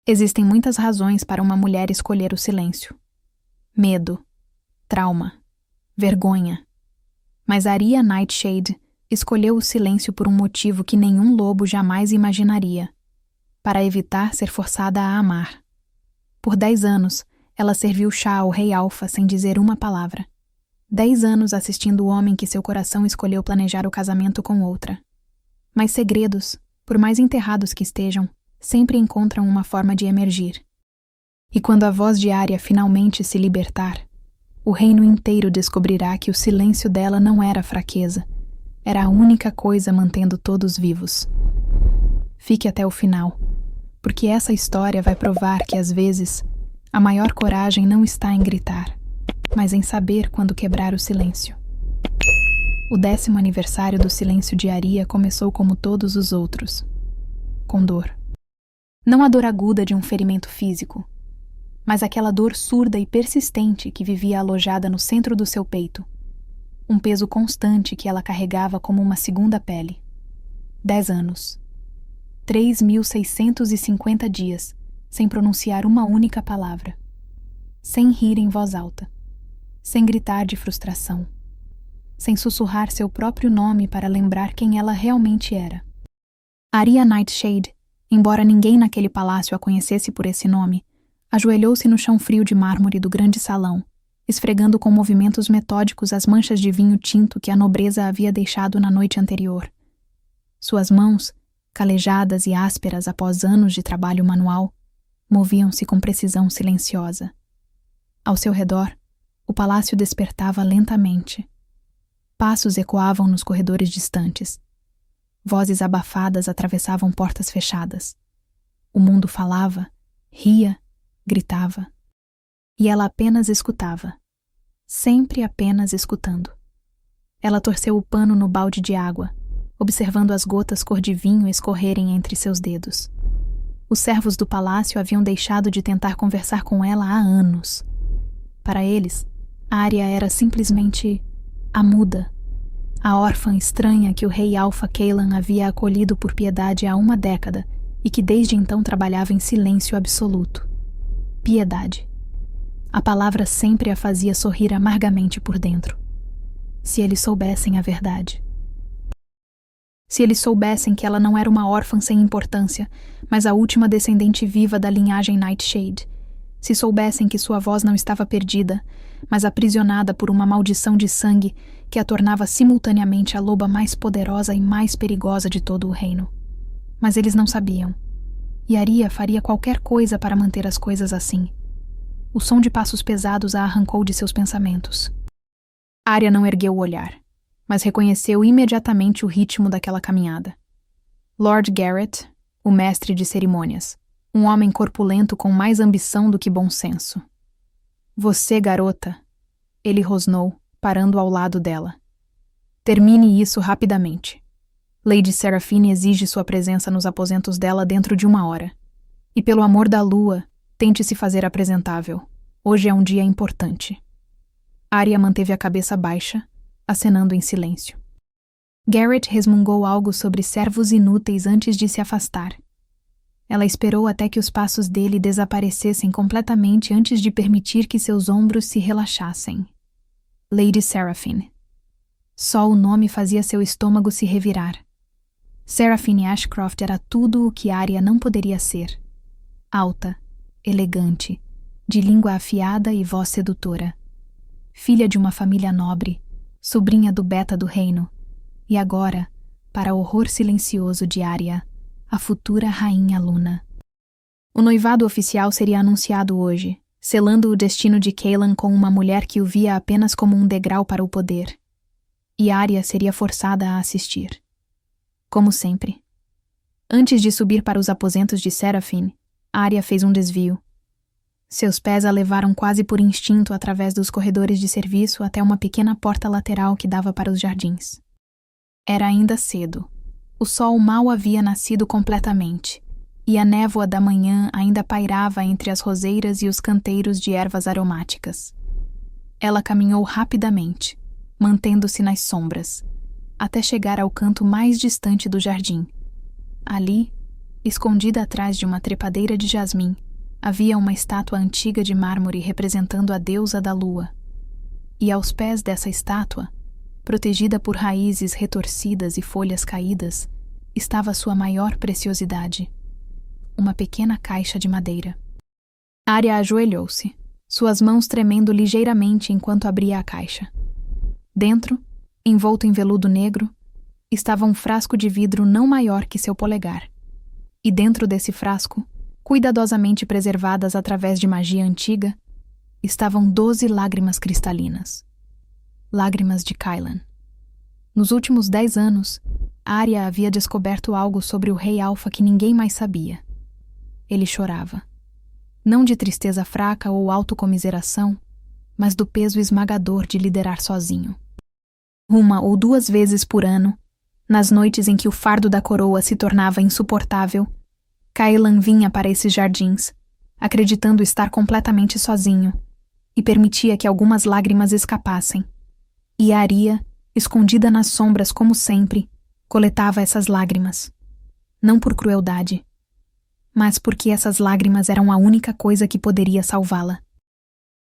Existem muitas razões para uma mulher escolher o silêncio. Medo, trauma, vergonha. Mas Aria Nightshade escolheu o silêncio por um motivo que nenhum lobo jamais imaginaria: para evitar ser forçada a amar. Por 10 anos, ela serviu chá ao Rei Alpha sem dizer uma palavra. 10 anos assistindo o homem que seu coração escolheu planejar o casamento com outra. Mas segredos, por mais enterrados que estejam, sempre encontram uma forma de emergir. E quando a voz de Aria finalmente se libertar, o reino inteiro descobrirá que o silêncio dela não era fraqueza, era a única coisa mantendo todos vivos. Fique até o final, porque essa história vai provar que, às vezes, a maior coragem não está em gritar, mas em saber quando quebrar o silêncio. O 10º aniversário do silêncio de Aria começou como todos os outros, com dor. Não a dor aguda de um ferimento físico, mas aquela dor surda e persistente que vivia alojada no centro do seu peito, um peso constante que ela carregava como uma segunda pele. 10 anos. 3.650 dias, sem pronunciar uma única palavra. Sem rir em voz alta. Sem gritar de frustração. Sem sussurrar seu próprio nome para lembrar quem ela realmente era. Aria Nightshade, embora ninguém naquele palácio a conhecesse por esse nome, ajoelhou-se no chão frio de mármore do grande salão, esfregando com movimentos metódicos as manchas de vinho tinto que a nobreza havia deixado na noite anterior. Suas mãos, calejadas e ásperas após anos de trabalho manual, moviam-se com precisão silenciosa. Ao seu redor, o palácio despertava lentamente. Passos ecoavam nos corredores distantes. Vozes abafadas atravessavam portas fechadas. O mundo falava, ria, gritava. E ela apenas escutava. Sempre apenas escutando. Ela torceu o pano no balde de água, observando as gotas cor de vinho escorrerem entre seus dedos. Os servos do palácio haviam deixado de tentar conversar com ela há anos. Para eles, Aria era simplesmente a muda, a órfã estranha que o rei Alpha Kaylan havia acolhido por piedade há uma década e que desde então trabalhava em silêncio absoluto. Piedade. A palavra sempre a fazia sorrir amargamente por dentro. Se eles soubessem a verdade. Se eles soubessem que ela não era uma órfã sem importância, mas a última descendente viva da linhagem Nightshade. Se soubessem que sua voz não estava perdida, mas aprisionada por uma maldição de sangue que a tornava simultaneamente a loba mais poderosa e mais perigosa de todo o reino. Mas eles não sabiam. E Aria faria qualquer coisa para manter as coisas assim. O som de passos pesados a arrancou de seus pensamentos. Aria não ergueu o olhar, mas reconheceu imediatamente o ritmo daquela caminhada. Lord Garrett, o mestre de cerimônias, um homem corpulento com mais ambição do que bom senso. Você, garota, ele rosnou, parando ao lado dela. Termine isso rapidamente. Lady Seraphine exige sua presença nos aposentos dela dentro de 1 hora. E pelo amor da lua, tente se fazer apresentável. Hoje é um dia importante. Aria manteve a cabeça baixa, acenando em silêncio. Garrett resmungou algo sobre servos inúteis antes de se afastar. Ela esperou até que os passos dele desaparecessem completamente antes de permitir que seus ombros se relaxassem. Lady Seraphine. Só o nome fazia seu estômago se revirar. Seraphine Ashcroft era tudo o que Aria não poderia ser. Alta, elegante, de língua afiada e voz sedutora. Filha de uma família nobre, sobrinha do beta do reino, e agora, para o horror silencioso de Aria, a futura rainha Luna. O noivado oficial seria anunciado hoje, selando o destino de Kaylan com uma mulher que o via apenas como um degrau para o poder. E Aria seria forçada a assistir. Como sempre. Antes de subir para os aposentos de Seraphine, Aria fez um desvio. Seus pés a levaram quase por instinto através dos corredores de serviço até uma pequena porta lateral que dava para os jardins. Era ainda cedo. O sol mal havia nascido completamente, e a névoa da manhã ainda pairava entre as roseiras e os canteiros de ervas aromáticas. Ela caminhou rapidamente, mantendo-se nas sombras, até chegar ao canto mais distante do jardim. Ali, Escondida atrás de uma trepadeira de jasmim, havia uma estátua antiga de mármore representando a deusa da lua. E aos pés dessa estátua, protegida por raízes retorcidas e folhas caídas, estava sua maior preciosidade, uma pequena caixa de madeira. Arya ajoelhou-se, suas mãos tremendo ligeiramente enquanto abria a caixa. Dentro, envolto em veludo negro, estava um frasco de vidro não maior que seu polegar. E dentro desse frasco, cuidadosamente preservadas através de magia antiga, estavam 12 lágrimas cristalinas. Lágrimas de Kylan. Nos últimos 10 anos, Arya havia descoberto algo sobre o Rei Alfa que ninguém mais sabia. Ele chorava. Não de tristeza fraca ou autocomiseração, mas do peso esmagador de liderar sozinho. 1 ou 2 vezes por ano, nas noites em que o fardo da coroa se tornava insuportável, Kylan vinha para esses jardins, acreditando estar completamente sozinho, e permitia que algumas lágrimas escapassem. E Arya, escondida nas sombras como sempre, coletava essas lágrimas. Não por crueldade, mas porque essas lágrimas eram a única coisa que poderia salvá-la.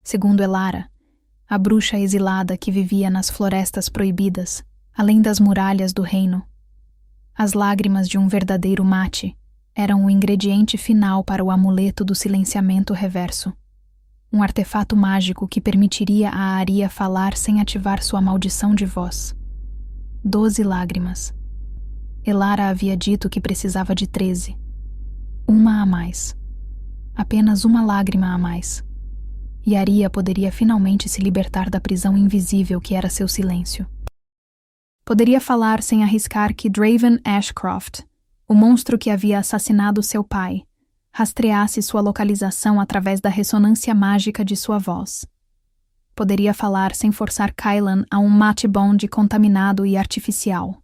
Segundo Elara, a bruxa exilada que vivia nas florestas proibidas, além das muralhas do reino, as lágrimas de um verdadeiro mate eram o ingrediente final para o amuleto do silenciamento reverso, um artefato mágico que permitiria a Arya falar sem ativar sua maldição de voz. 12 lágrimas. Elara havia dito que precisava de 13. Uma a mais. Apenas uma lágrima a mais. E Arya poderia finalmente se libertar da prisão invisível que era seu silêncio. Poderia falar sem arriscar que Draven Ashcroft, o monstro que havia assassinado seu pai, rastreasse sua localização através da ressonância mágica de sua voz. Poderia falar sem forçar Kylan a um mate bond contaminado e artificial.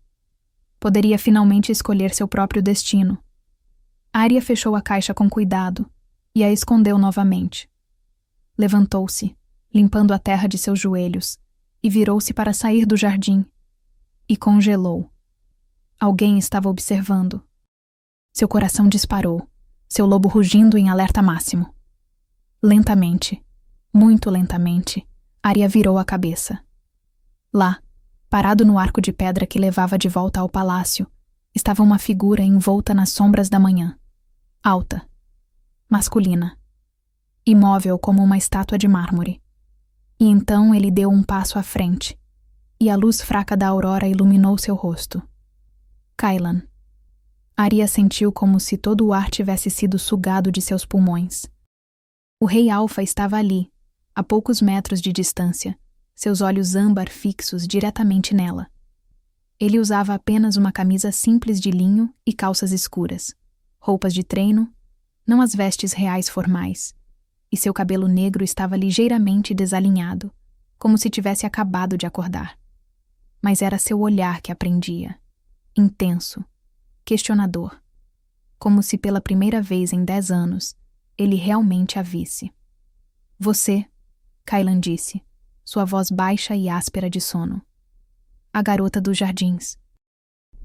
Poderia finalmente escolher seu próprio destino. Arya fechou a caixa com cuidado e a escondeu novamente. Levantou-se, limpando a terra de seus joelhos, e virou-se para sair do jardim. E congelou. Alguém estava observando. Seu coração disparou, seu lobo rugindo em alerta máximo. Lentamente, muito lentamente, Arya virou a cabeça. Lá, parado no arco de pedra que levava de volta ao palácio, estava uma figura envolta nas sombras da manhã. Alta, masculina, imóvel como uma estátua de mármore. E então ele deu um passo à frente, e a luz fraca da aurora iluminou seu rosto. Kylan. Arya sentiu como se todo o ar tivesse sido sugado de seus pulmões. O Rei Alfa estava ali, a poucos metros de distância, seus olhos âmbar fixos diretamente nela. Ele usava apenas uma camisa simples de linho e calças escuras, roupas de treino, não as vestes reais formais, e seu cabelo negro estava ligeiramente desalinhado, como se tivesse acabado de acordar. Mas era seu olhar que a prendia, intenso, questionador, como se pela primeira vez em 10 anos ele realmente a visse. Você, Kylan disse, sua voz baixa e áspera de sono. A garota dos jardins.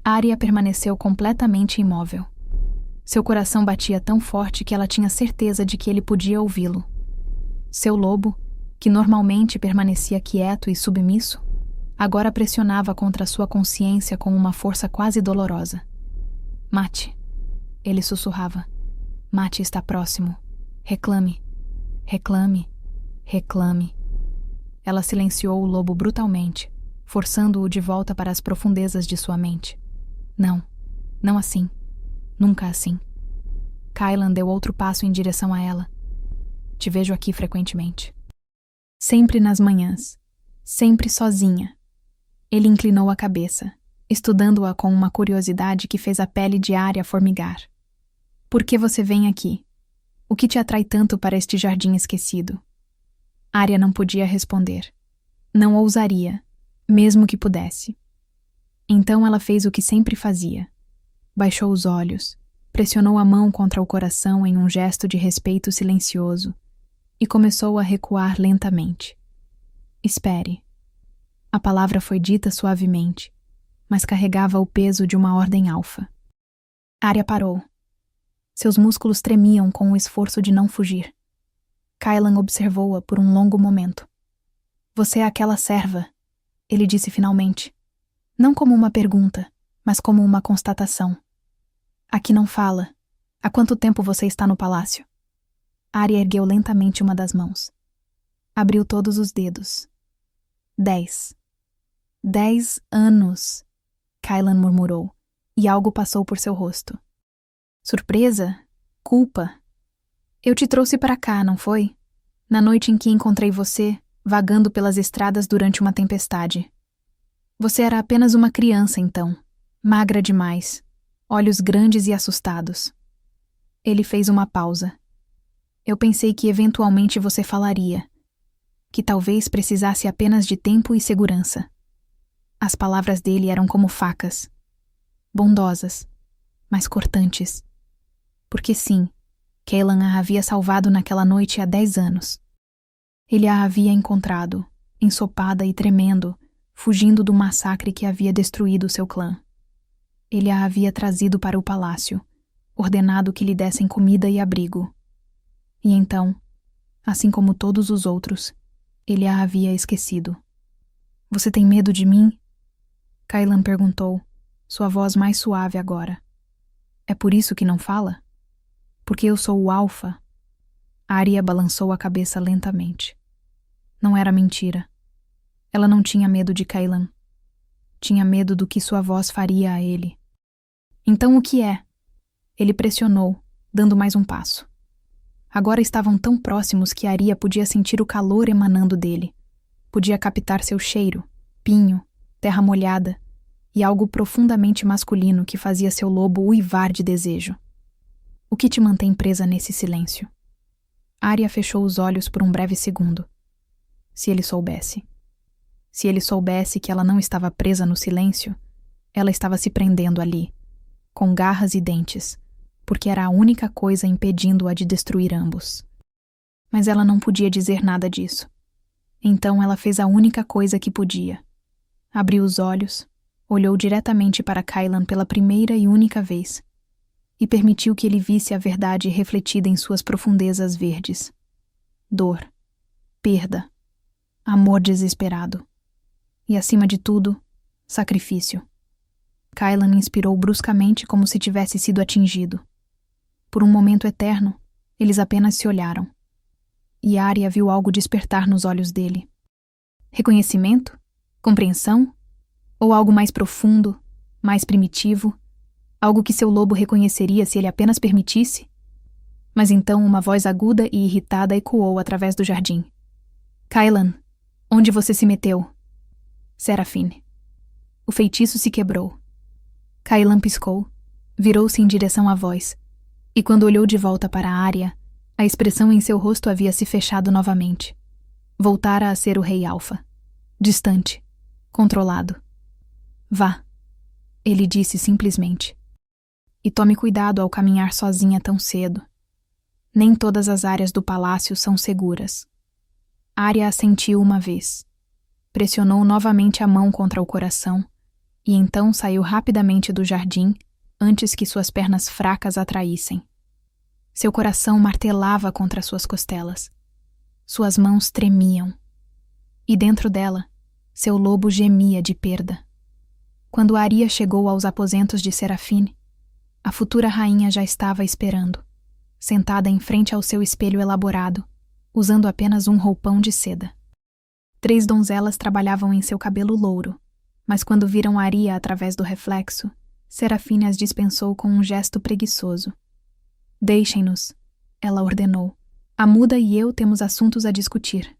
Arya permaneceu completamente imóvel. Seu coração batia tão forte que ela tinha certeza de que ele podia ouvi-lo. Seu lobo, que normalmente permanecia quieto e submisso, agora pressionava contra sua consciência com uma força quase dolorosa. Mate, ele sussurrava. Mate está próximo. Reclame, reclame, reclame. Ela silenciou o lobo brutalmente, forçando-o de volta para as profundezas de sua mente. Não, não assim. Nunca assim. Kylan deu outro passo em direção a ela. Te vejo aqui frequentemente. Sempre nas manhãs. Sempre sozinha. Ele inclinou a cabeça, estudando-a com uma curiosidade que fez a pele de Arya formigar. Por que você vem aqui? O que te atrai tanto para este jardim esquecido? Arya não podia responder. Não ousaria, mesmo que pudesse. Então ela fez o que sempre fazia. Baixou os olhos, pressionou a mão contra o coração em um gesto de respeito silencioso e começou a recuar lentamente. Espere. A palavra foi dita suavemente, mas carregava o peso de uma ordem alfa. Arya parou. Seus músculos tremiam com o esforço de não fugir. Kylan observou-a por um longo momento. Você é aquela serva, ele disse finalmente. Não como uma pergunta, mas como uma constatação. Aqui não fala. Há quanto tempo você está no palácio? Arya ergueu lentamente uma das mãos. Abriu todos os dedos. 10. 10 anos, Kylan murmurou, e algo passou por seu rosto. Surpresa? Culpa? Eu te trouxe para cá, não foi? Na noite em que encontrei você, vagando pelas estradas durante uma tempestade. Você era apenas uma criança, então, magra demais, olhos grandes e assustados. Ele fez uma pausa. Eu pensei que eventualmente você falaria, que talvez precisasse apenas de tempo e segurança. As palavras dele eram como facas, bondosas, mas cortantes. Porque sim, Kaylan a havia salvado naquela noite há 10 anos. Ele a havia encontrado, ensopada e tremendo, fugindo do massacre que havia destruído seu clã. Ele a havia trazido para o palácio, ordenado que lhe dessem comida e abrigo. E então, assim como todos os outros, ele a havia esquecido. Você tem medo de mim? Kylan perguntou, sua voz mais suave agora. É por isso que não fala? Porque eu sou o Alfa? Arya balançou a cabeça lentamente. Não era mentira. Ela não tinha medo de Kylan. Tinha medo do que sua voz faria a ele. Então o que é? Ele pressionou, dando mais um passo. Agora estavam tão próximos que Arya podia sentir o calor emanando dele. Podia captar seu cheiro, pinho, terra molhada, e algo profundamente masculino que fazia seu lobo uivar de desejo. O que te mantém presa nesse silêncio? Arya fechou os olhos por um breve segundo. Se ele soubesse. Se ele soubesse que ela não estava presa no silêncio, ela estava se prendendo ali, com garras e dentes, porque era a única coisa impedindo-a de destruir ambos. Mas ela não podia dizer nada disso. Então ela fez a única coisa que podia. Abriu os olhos, olhou diretamente para Kylan pela primeira e única vez, e permitiu que ele visse a verdade refletida em suas profundezas verdes. Dor, perda, amor desesperado. E, acima de tudo, sacrifício. Kylan inspirou bruscamente como se tivesse sido atingido. Por um momento eterno, eles apenas se olharam. E Arya viu algo despertar nos olhos dele. Reconhecimento? Compreensão? Ou algo mais profundo, mais primitivo? Algo que seu lobo reconheceria se ele apenas permitisse? Mas então uma voz aguda e irritada ecoou através do jardim. Kylan, onde você se meteu? Serafine. O feitiço se quebrou. Kylan piscou, virou-se em direção à voz, e quando olhou de volta para a Arya, a expressão em seu rosto havia se fechado novamente. Voltara a ser o Rei Alfa. Distante, controlado. Vá, ele disse simplesmente. E tome cuidado ao caminhar sozinha tão cedo. Nem todas as áreas do palácio são seguras. Arya assentiu uma vez. Pressionou novamente a mão contra o coração, e então saiu rapidamente do jardim antes que suas pernas fracas a traíssem. Seu coração martelava contra suas costelas. Suas mãos tremiam. E dentro dela, seu lobo gemia de perda. Quando Arya chegou aos aposentos de Serafine, a futura rainha já estava esperando, sentada em frente ao seu espelho elaborado, usando apenas um roupão de seda. 3 donzelas trabalhavam em seu cabelo louro, mas quando viram Arya através do reflexo, Serafine as dispensou com um gesto preguiçoso. Deixem-nos, ela ordenou. A muda e eu temos assuntos a discutir.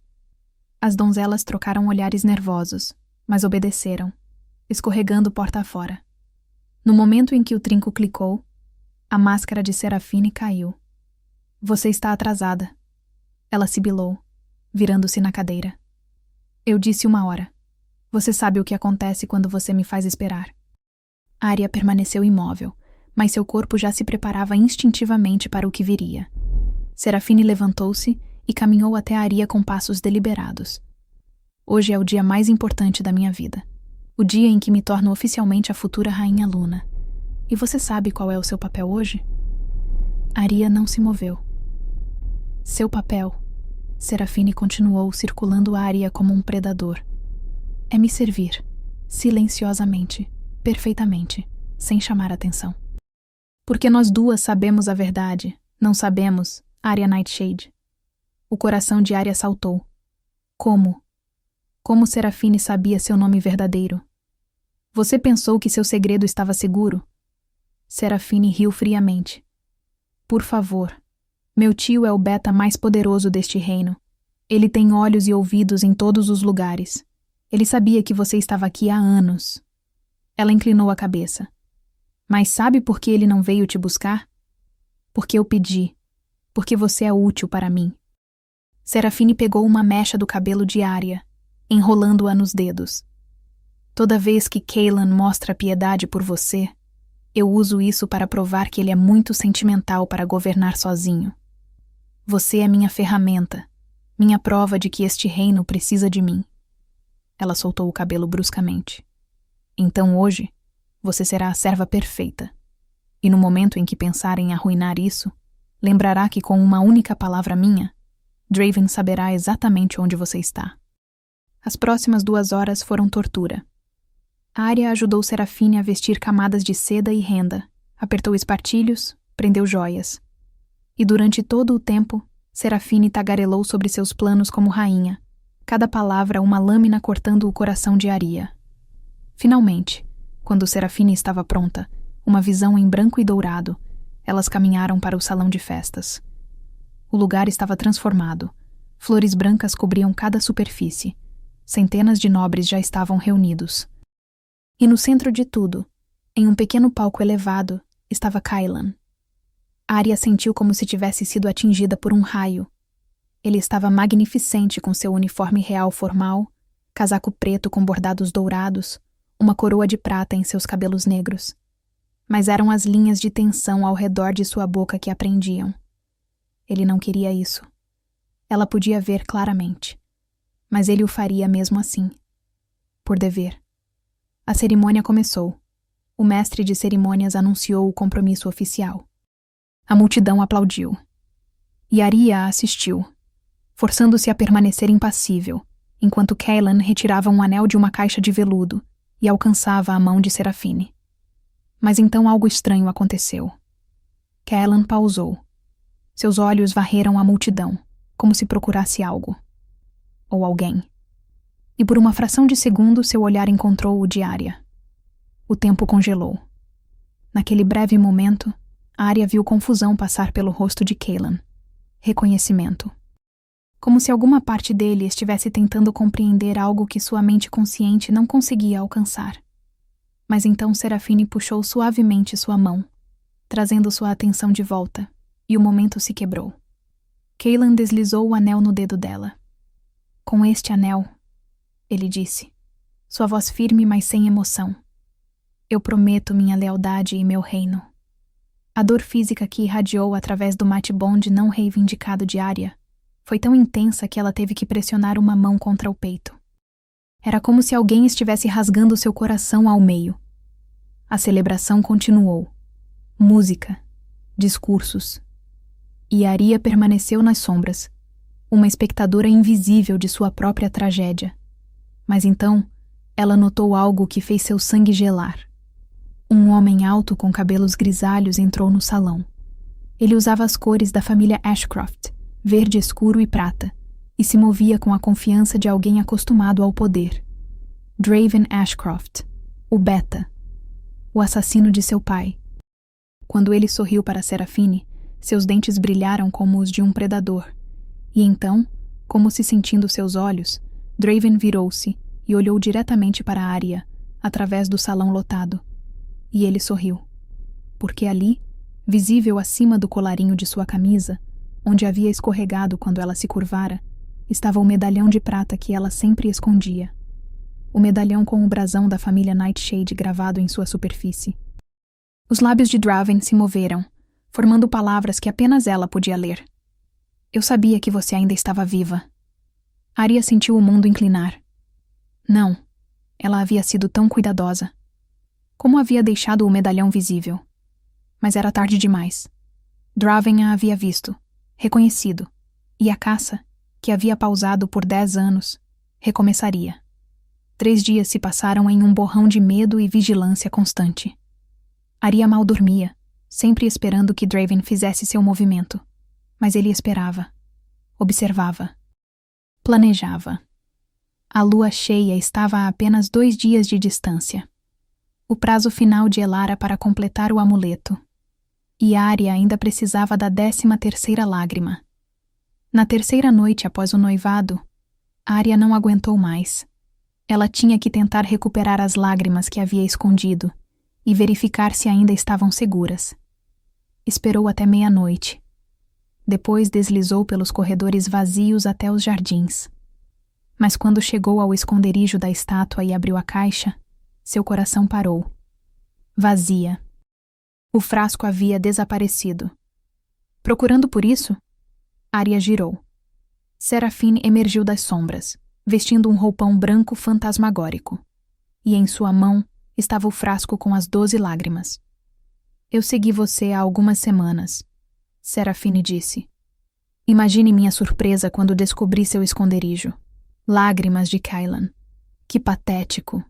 As donzelas trocaram olhares nervosos, mas obedeceram, escorregando porta afora. No momento em que o trinco clicou, a máscara de Serafine caiu. Você está atrasada. Ela sibilou, virando-se na cadeira. Eu disse 1 hora. Você sabe o que acontece quando você me faz esperar. Arya permaneceu imóvel, mas seu corpo já se preparava instintivamente para o que viria. Serafine levantou-se e caminhou até Arya com passos deliberados. Hoje é o dia mais importante da minha vida. O dia em que me torno oficialmente a futura Rainha Luna. E você sabe qual é o seu papel hoje? Arya não se moveu. Seu papel, Serafine continuou circulando Arya como um predador. É me servir, silenciosamente, perfeitamente, sem chamar atenção. Porque nós duas sabemos a verdade, não sabemos, Arya Nightshade. O coração de Arya saltou. Como? Como Serafine sabia seu nome verdadeiro? Você pensou que seu segredo estava seguro? Serafine riu friamente. Por favor, meu tio é o beta mais poderoso deste reino. Ele tem olhos e ouvidos em todos os lugares. Ele sabia que você estava aqui há anos. Ela inclinou a cabeça. Mas sabe por que ele não veio te buscar? Porque eu pedi. Porque você é útil para mim. Serafine pegou uma mecha do cabelo de Arya, enrolando-a nos dedos. Toda vez que Cailan mostra piedade por você, eu uso isso para provar que ele é muito sentimental para governar sozinho. Você é minha ferramenta, minha prova de que este reino precisa de mim. Ela soltou o cabelo bruscamente. Então hoje, você será a serva perfeita. E no momento em que pensar em arruinar isso, lembrará que com uma única palavra minha, Draven saberá exatamente onde você está. As próximas 2 horas foram tortura. Arya ajudou Serafine a vestir camadas de seda e renda, apertou espartilhos, prendeu joias. E durante todo o tempo, Serafine tagarelou sobre seus planos como rainha, cada palavra uma lâmina cortando o coração de Arya. Finalmente, quando Serafine estava pronta, uma visão em branco e dourado, elas caminharam para o salão de festas. O lugar estava transformado. Flores brancas cobriam cada superfície. Centenas de nobres já estavam reunidos. E no centro de tudo, em um pequeno palco elevado, estava Cailan. Arya sentiu como se tivesse sido atingida por um raio. Ele estava magnificente com seu uniforme real formal, casaco preto com bordados dourados, uma coroa de prata em seus cabelos negros. Mas eram as linhas de tensão ao redor de sua boca que a prendiam. Ele não queria isso. Ela podia ver claramente. Mas ele o faria mesmo assim. Por dever. A cerimônia começou. O mestre de cerimônias anunciou o compromisso oficial. A multidão aplaudiu. E Arya assistiu, forçando-se a permanecer impassível, enquanto Cailan retirava um anel de uma caixa de veludo e alcançava a mão de Serafine. Mas então algo estranho aconteceu. Cailan pausou. Seus olhos varreram a multidão, como se procurasse algo. Ou alguém. E por uma fração de segundo seu olhar encontrou o de Arya. O tempo congelou. Naquele breve momento, Arya viu confusão passar pelo rosto de Cailan. Reconhecimento. Como se alguma parte dele estivesse tentando compreender algo que sua mente consciente não conseguia alcançar. Mas então Serafine puxou suavemente sua mão, trazendo sua atenção de volta, e o momento se quebrou. Cailan deslizou o anel no dedo dela. Com este anel, ele disse, sua voz firme, mas sem emoção. Eu prometo minha lealdade e meu reino. A dor física que irradiou através do mate bond não reivindicado de Arya foi tão intensa que ela teve que pressionar uma mão contra o peito. Era como se alguém estivesse rasgando seu coração ao meio. A celebração continuou. Música, discursos. E Arya permaneceu nas sombras, uma espectadora invisível de sua própria tragédia. Mas então, ela notou algo que fez seu sangue gelar. Um homem alto com cabelos grisalhos entrou no salão. Ele usava as cores da família Ashcroft, verde escuro e prata, e se movia com a confiança de alguém acostumado ao poder. Draven Ashcroft, o Beta, o assassino de seu pai. Quando ele sorriu para Serafine, seus dentes brilharam como os de um predador. E então, como se sentindo seus olhos, Draven virou-se e olhou diretamente para Arya, através do salão lotado. E ele sorriu. Porque ali, visível acima do colarinho de sua camisa, onde havia escorregado quando ela se curvara, estava o medalhão de prata que ela sempre escondia. O medalhão com o brasão da família Nightshade gravado em sua superfície. Os lábios de Draven se moveram, formando palavras que apenas ela podia ler. Eu sabia que você ainda estava viva. Arya sentiu o mundo inclinar. Não, ela havia sido tão cuidadosa. Como havia deixado o medalhão visível? Mas era tarde demais. Draven a havia visto, reconhecido, e a caça, que havia pausado por 10 anos, recomeçaria. 3 dias se passaram em um borrão de medo e vigilância constante. Arya mal dormia, sempre esperando que Draven fizesse seu movimento. Mas ele esperava, observava, planejava. A lua cheia estava a apenas 2 dias de distância. O prazo final de Elara para completar o amuleto. E Arya ainda precisava da 13ª lágrima. Na 3ª noite após o noivado, Arya não aguentou mais. Ela tinha que tentar recuperar as lágrimas que havia escondido e verificar se ainda estavam seguras. Esperou até meia-noite. Depois deslizou pelos corredores vazios até os jardins. Mas quando chegou ao esconderijo da estátua e abriu a caixa, seu coração parou. Vazia. O frasco havia desaparecido. Procurando por isso, Arya girou. Serafine emergiu das sombras, vestindo um roupão branco fantasmagórico. E em sua mão estava o frasco com as 12 lágrimas. Eu segui você há algumas semanas, Serafine disse. Imagine minha surpresa quando descobri seu esconderijo. Lágrimas de Kylan. Que patético.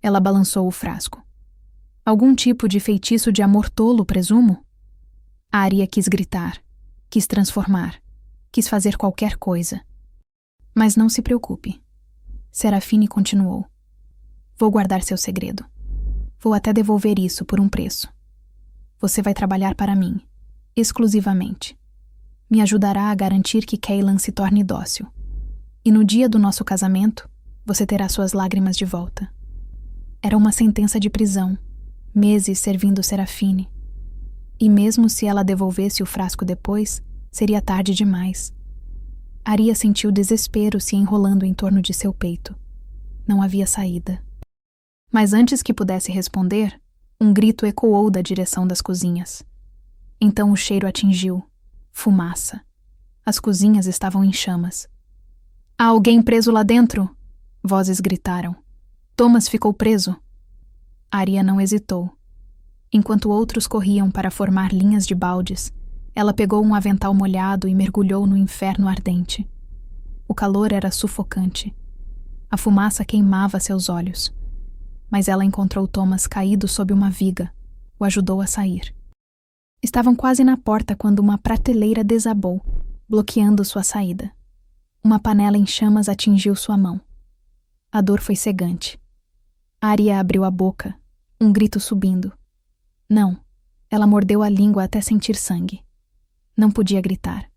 Ela balançou o frasco. Algum tipo de feitiço de amor tolo, presumo? Arya quis gritar, quis transformar, quis fazer qualquer coisa. Mas não se preocupe. Serafine continuou. Vou guardar seu segredo. Vou até devolver isso por um preço. Você vai trabalhar para mim, exclusivamente. Me ajudará a garantir que Kylan se torne dócil. E no dia do nosso casamento, você terá suas lágrimas de volta. Era uma sentença de prisão, meses servindo Serafine. E mesmo se ela devolvesse o frasco depois, seria tarde demais. Arya sentiu desespero se enrolando em torno de seu peito. Não havia saída. Mas antes que pudesse responder, um grito ecoou da direção das cozinhas. Então o cheiro atingiu. Fumaça. As cozinhas estavam em chamas. Há alguém preso lá dentro? Vozes gritaram. Thomas ficou preso. Arya não hesitou. Enquanto outros corriam para formar linhas de baldes, ela pegou um avental molhado e mergulhou no inferno ardente. O calor era sufocante. A fumaça queimava seus olhos. Mas ela encontrou Thomas caído sob uma viga. O ajudou a sair. Estavam quase na porta quando uma prateleira desabou, bloqueando sua saída. Uma panela em chamas atingiu sua mão. A dor foi cegante. Arya abriu a boca, um grito subindo. Não, ela mordeu a língua até sentir sangue. Não podia gritar.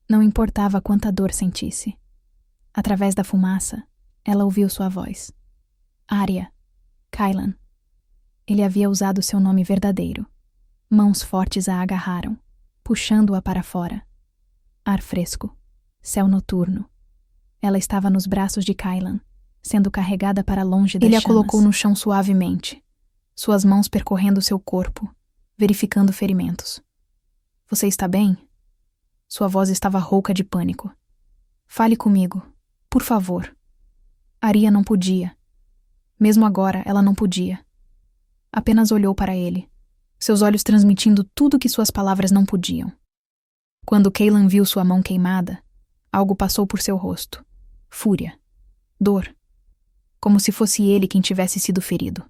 Não importava quanta dor sentisse. Através da fumaça, ela ouviu sua voz. Arya. Kylan. Ele havia usado seu nome verdadeiro. Mãos fortes a agarraram, puxando-a para fora. Ar fresco. Céu noturno. Ela estava nos braços de Kylan, sendo carregada para longe das chamas. Ele a colocou no chão suavemente, suas mãos percorrendo seu corpo, verificando ferimentos. Você está bem? Sua voz estava rouca de pânico. Fale comigo, por favor. Arya não podia. Mesmo agora, ela não podia. Apenas olhou para ele, seus olhos transmitindo tudo que suas palavras não podiam. Quando Kylan viu sua mão queimada, algo passou por seu rosto. Fúria. Dor. Como se fosse ele quem tivesse sido ferido.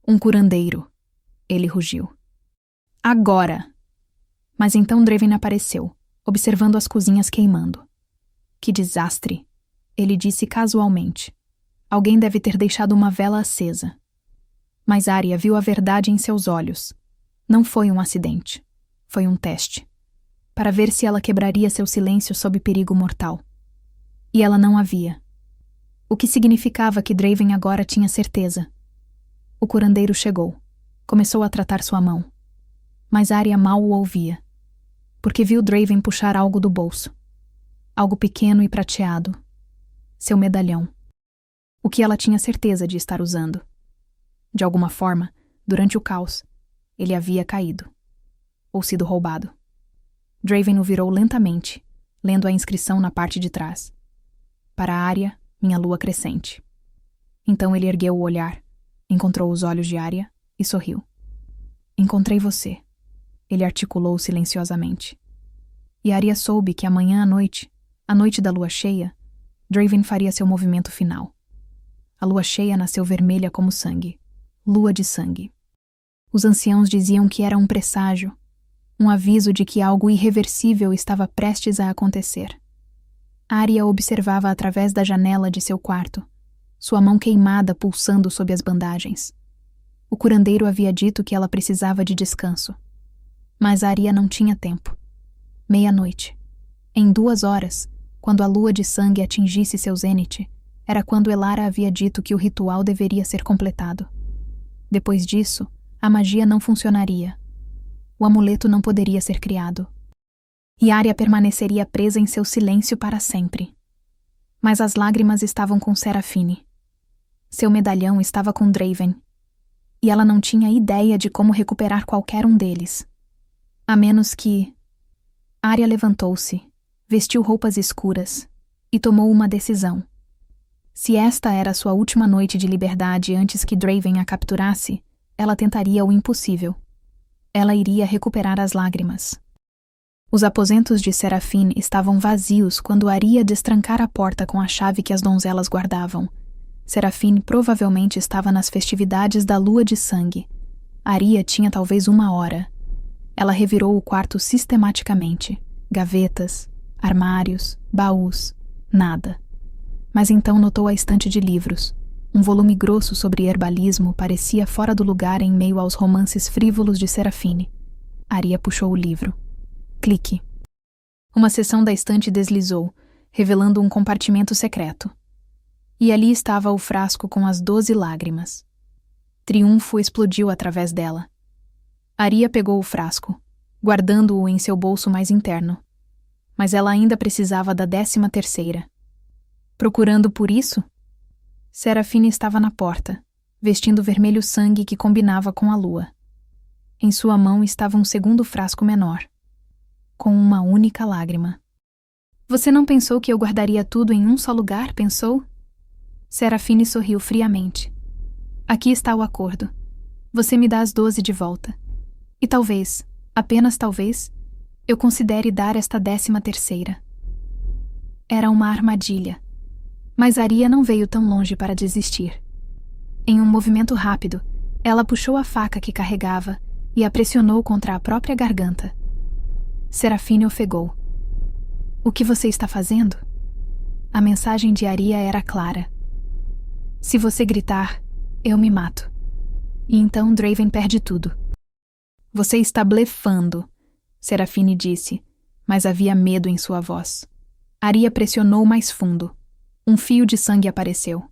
Um curandeiro. Ele rugiu. Agora! Mas então Draven apareceu, observando as cozinhas queimando. Que desastre! Ele disse casualmente. Alguém deve ter deixado uma vela acesa. Mas Arya viu a verdade em seus olhos. Não foi um acidente. Foi um teste. Para ver se ela quebraria seu silêncio sob perigo mortal. E ela não havia. O que significava que Draven agora tinha certeza. O curandeiro chegou. Começou a tratar sua mão. Mas Arya mal o ouvia. Porque viu Draven puxar algo do bolso. Algo pequeno e prateado. Seu medalhão. O que ela tinha certeza de estar usando. De alguma forma, durante o caos, ele havia caído. Ou sido roubado. Draven o virou lentamente, lendo a inscrição na parte de trás. Para Arya, minha lua crescente. Então ele ergueu o olhar, encontrou os olhos de Arya e sorriu. Encontrei você. ele articulou silenciosamente. E Arya soube que amanhã à noite, a noite da lua cheia, Draven faria seu movimento final. A lua cheia nasceu vermelha como sangue, lua de sangue. Os anciãos diziam que era um presságio, um aviso de que algo irreversível estava prestes a acontecer. Arya observava através da janela de seu quarto, sua mão queimada pulsando sob as bandagens. O curandeiro havia dito que ela precisava de descanso. Mas Arya não tinha tempo. Meia-noite. Em 2 horas, quando a lua de sangue atingisse seu zênite, era quando Elara havia dito que o ritual deveria ser completado. Depois disso, a magia não funcionaria. O amuleto não poderia ser criado. E Arya permaneceria presa em seu silêncio para sempre. Mas as lágrimas estavam com Serafine. Seu medalhão estava com Draven. E ela não tinha ideia de como recuperar qualquer um deles. A menos que... Arya levantou-se, vestiu roupas escuras e tomou uma decisão. Se esta era sua última noite de liberdade antes que Draven a capturasse, ela tentaria o impossível. Ela iria recuperar as lágrimas. Os aposentos de Serafine estavam vazios quando Arya destrancar a porta com a chave que as donzelas guardavam. Serafine provavelmente estava nas festividades da lua de sangue. Arya tinha talvez 1 hora. Ela revirou o quarto sistematicamente. Gavetas, armários, baús, nada. Mas então notou a estante de livros. Um volume grosso sobre herbalismo parecia fora do lugar em meio aos romances frívolos de Serafine. Arya puxou o livro. Clique. Uma seção da estante deslizou, revelando um compartimento secreto. E ali estava o frasco com as 12 lágrimas. Triunfo explodiu através dela. Arya pegou o frasco, guardando-o em seu bolso mais interno. Mas ela ainda precisava da 13ª. Procurando por isso? Serafine estava na porta, vestindo vermelho sangue que combinava com a lua. Em sua mão estava um segundo frasco menor, com uma única lágrima. Você não pensou que eu guardaria tudo em um só lugar, pensou? Serafine sorriu friamente. Aqui está o acordo. Você me dá as 12 de volta. E talvez, apenas talvez, eu considere dar esta 13ª. Era uma armadilha. Mas Arya não veio tão longe para desistir. Em um movimento rápido, ela puxou a faca que carregava e a pressionou contra a própria garganta. Serafine ofegou. O que você está fazendo? A mensagem de Arya era clara. Se você gritar, eu me mato. E então Draven perde tudo. Você está blefando, Serafine disse, mas havia medo em sua voz. Arya pressionou mais fundo. Um fio de sangue apareceu.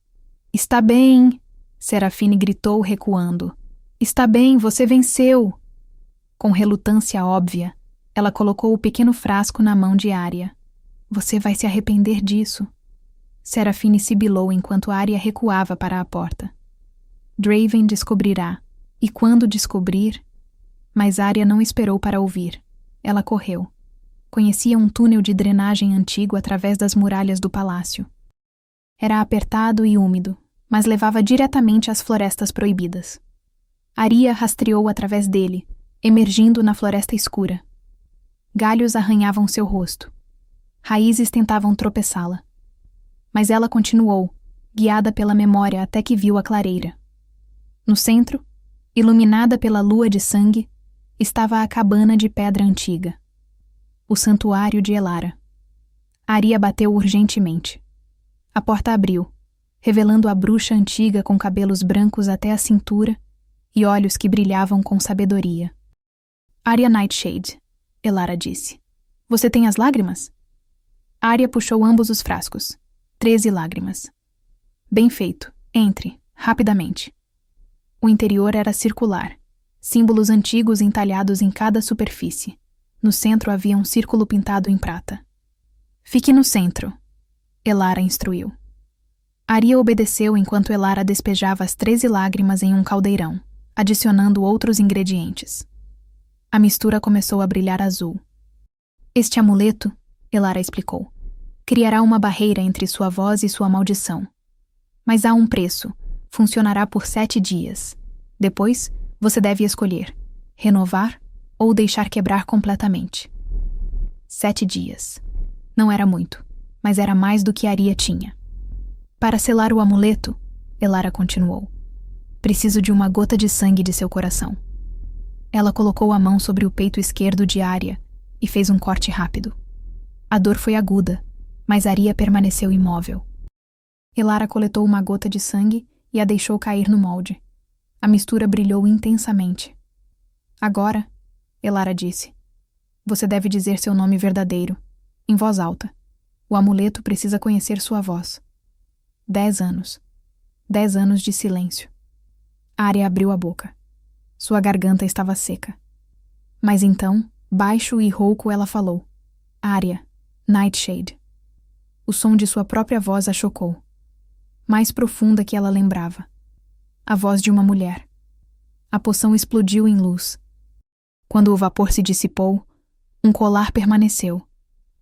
Está bem, Serafine gritou recuando. Está bem, você venceu. Com relutância óbvia, ela colocou o pequeno frasco na mão de Arya. Você vai se arrepender disso. Serafine sibilou enquanto Arya recuava para a porta. Draven descobrirá, e quando descobrir... Mas Arya não esperou para ouvir. Ela correu. Conhecia um túnel de drenagem antigo através das muralhas do palácio. Era apertado e úmido, mas levava diretamente às florestas proibidas. Arya rastreou através dele, emergindo na floresta escura. Galhos arranhavam seu rosto. Raízes tentavam tropeçá-la. Mas ela continuou, guiada pela memória até que viu a clareira. No centro, iluminada pela lua de sangue, estava a cabana de pedra antiga. O santuário de Elara. Arya bateu urgentemente. A porta abriu, revelando a bruxa antiga com cabelos brancos até a cintura e olhos que brilhavam com sabedoria. Arya Nightshade, Elara disse. Você tem as lágrimas? Arya puxou ambos os frascos. 13 lágrimas. Bem feito. Entre, rapidamente. O interior era circular, símbolos antigos entalhados em cada superfície. No centro havia um círculo pintado em prata. Fique no centro, Elara instruiu. Arya obedeceu enquanto Elara despejava as 13 lágrimas em um caldeirão, adicionando outros ingredientes. A mistura começou a brilhar azul. Este amuleto, Elara explicou, criará uma barreira entre sua voz e sua maldição. Mas há um preço. Funcionará por 7 dias. Depois, você deve escolher: renovar ou deixar quebrar completamente. 7 dias. Não era muito, mas era mais do que Aria tinha. Para selar o amuleto, Elara continuou, preciso de uma gota de sangue de seu coração. Ela colocou a mão sobre o peito esquerdo de Aria e fez um corte rápido. A dor foi aguda, mas Aria permaneceu imóvel. Elara coletou uma gota de sangue e a deixou cair no molde. A mistura brilhou intensamente. Agora, Elara disse, você deve dizer seu nome verdadeiro, em voz alta. O amuleto precisa conhecer sua voz. 10 anos. 10 anos de silêncio. Aria abriu a boca. Sua garganta estava seca. Mas então, baixo e rouco, ela falou. Aria, Nightshade. O som de sua própria voz a chocou. Mais profunda que ela lembrava. A voz de uma mulher. A poção explodiu em luz. Quando o vapor se dissipou, um colar permaneceu.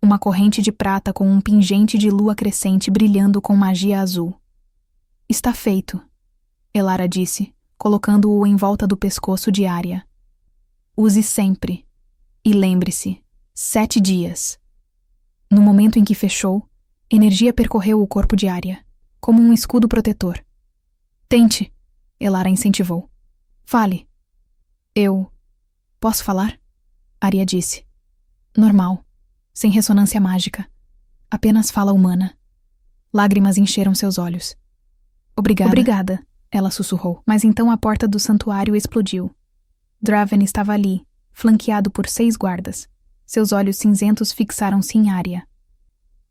Uma corrente de prata com um pingente de lua crescente brilhando com magia azul. Está feito, Elara disse, colocando-o em volta do pescoço de Aria. Use sempre. E lembre-se, 7 dias. No momento em que fechou, energia percorreu o corpo de Aria, como um escudo protetor. Tente, Elara incentivou. Fale. Posso falar? Aria disse. Normal, sem ressonância mágica. Apenas fala humana. Lágrimas encheram seus olhos. Obrigada, ela sussurrou. Mas então a porta do santuário explodiu. Draven estava ali, flanqueado por 6 guardas. Seus olhos cinzentos fixaram-se em Aria.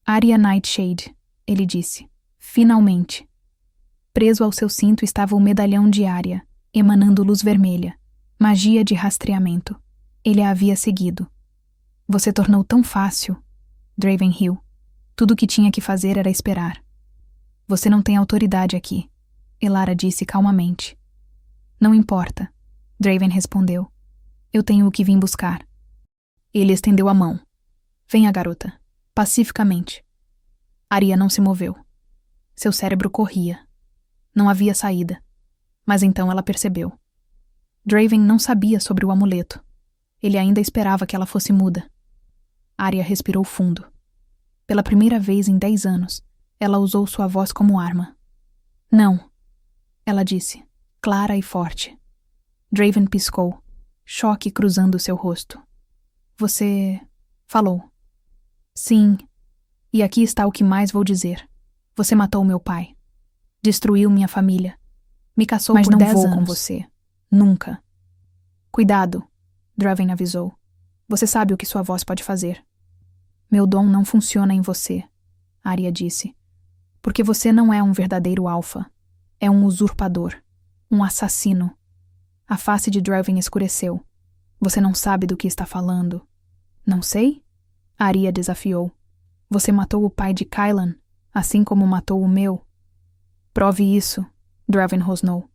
Aria Nightshade, ele disse. Finalmente. Preso ao seu cinto estava o medalhão de Aria, emanando luz vermelha. Magia de rastreamento. Ele a havia seguido. Você tornou tão fácil, Draven riu. Tudo o que tinha que fazer era esperar. Você não tem autoridade aqui, Elara disse calmamente. Não importa, Draven respondeu. Eu tenho o que vim buscar. Ele estendeu a mão. Venha, garota, pacificamente. Aria não se moveu. Seu cérebro corria. Não havia saída. Mas então ela percebeu. Draven não sabia sobre o amuleto. Ele ainda esperava que ela fosse muda. Aria respirou fundo. Pela primeira vez em 10 anos, ela usou sua voz como arma. Não, ela disse, clara e forte. Draven piscou, choque cruzando seu rosto. Você falou. Sim, e aqui está o que mais vou dizer. Você matou meu pai. Destruiu minha família. Me caçou por 10 anos. Mas não vou com você. Nunca. Cuidado, Draven avisou. Você sabe o que sua voz pode fazer. Meu dom não funciona em você, Aria disse. Porque você não é um verdadeiro alfa. É um usurpador. Um assassino. A face de Draven escureceu. Você não sabe do que está falando. Não sei? Aria desafiou. Você matou o pai de Kylan, assim como matou o meu. Prove isso, Draven rosnou.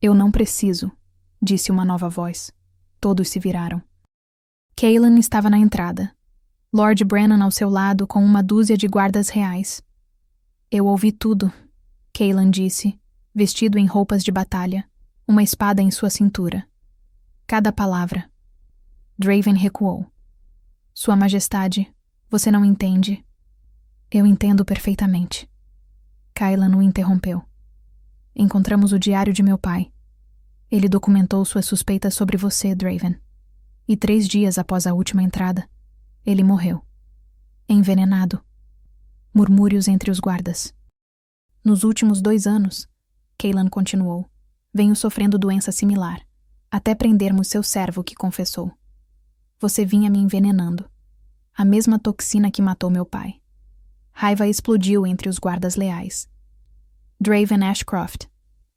Eu não preciso, disse uma nova voz. Todos se viraram. Cailan estava na entrada. Lord Brennan ao seu lado com uma dúzia de guardas reais. Eu ouvi tudo, Cailan disse, vestido em roupas de batalha, uma espada em sua cintura. Cada palavra. Draven recuou. Sua Majestade, você não entende. Eu entendo perfeitamente. Cailan o interrompeu. Encontramos o diário de meu pai. Ele documentou suas suspeitas sobre você, Draven. E 3 dias após a última entrada, ele morreu. Envenenado. Murmúrios entre os guardas. Nos últimos 2 anos, Cailan continuou, venho sofrendo doença similar, até prendermos seu servo que confessou. Você vinha me envenenando. A mesma toxina que matou meu pai. Raiva explodiu entre os guardas leais. Draven Ashcroft,